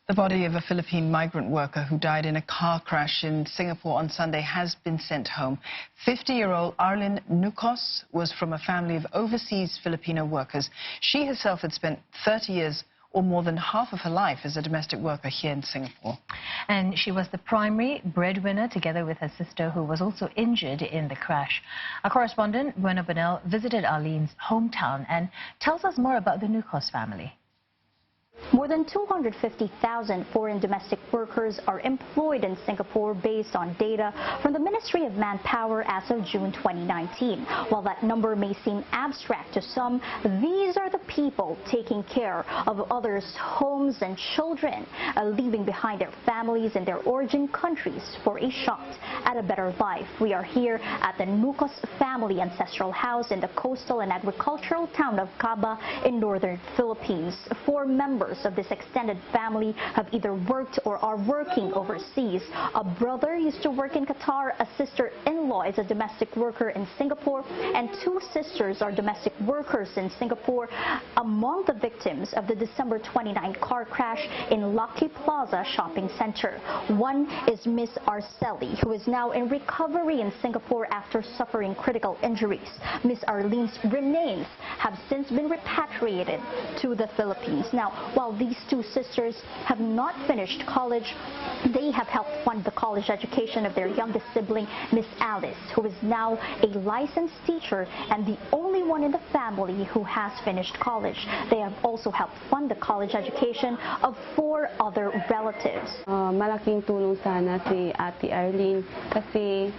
The body of a Philippine migrant worker who died in a car crash in Singapore on Sunday has been sent home. 50-year-old Arlyn Nucos was from a family of overseas Filipino workers. She herself had spent 30 years or more than half of her life as a domestic worker here in Singapore. And she was the primary breadwinner together with her sister, who was also injured in the crash. Our correspondent, Bueno Bonel, visited Arlyn's hometown and tells us more about the Nucos family. More than 250,000 foreign domestic workers are employed in Singapore based on data from the Ministry of Manpower as of June 2019. While that number may seem abstract to some, these are the people taking care of others' homes and children, leaving behind their families in their origin countries for a shot at a better life. We are here at the Nucos family ancestral house in the coastal and agricultural town of Caba in northern Philippines. 4 members of this extended family have either worked or are working overseas. A brother used to work in Qatar, a sister-in-law is a domestic worker in Singapore, and 2 sisters are domestic workers in Singapore. Among the victims of the December 29 car crash in Lucky Plaza shopping center, one is Miss Arceli, who is now in recovery in Singapore after suffering critical injuries. Miss Arlyn's remains have since been repatriated to the Philippines. Now, while these 2 sisters have not finished college, they have helped fund the college education of their youngest sibling, Miss Alice, who is now a licensed teacher and the only one in the family who has finished college. They have also helped fund the college education of 4 other relatives. Malaking tulong sana si Ate Arlyn kasi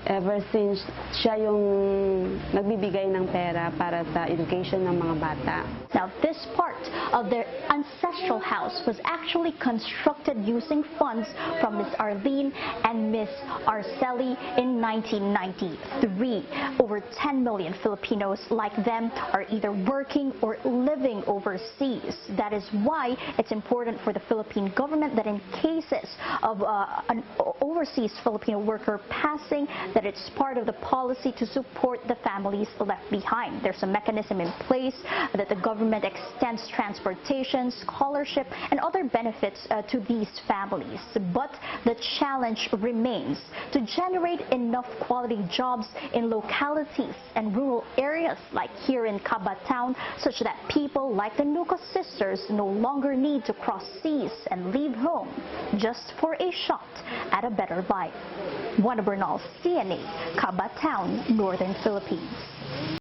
ever since siya yung nagbibigay ng pera para sa education ng mga bata. Now, this part of their ancestral house was actually constructed using funds from Miss Arlyn and Miss Arceli in 1993. Over 10 million Filipinos like them are either working or living overseas. That is why it's important for the Philippine government that in cases of an overseas Filipino worker passing, that it's part of the policy to support the families left behind. There's a mechanism in place that the government extends transportation, scholarship, and other benefits to these families. But the challenge remains to generate enough quality jobs in localities and rural areas like here in Caba town, such that people like the Nucos sisters no longer need to cross seas and leave home just for a shot at a better life. Bueno Bonel, CNA, Caba town, northern Philippines.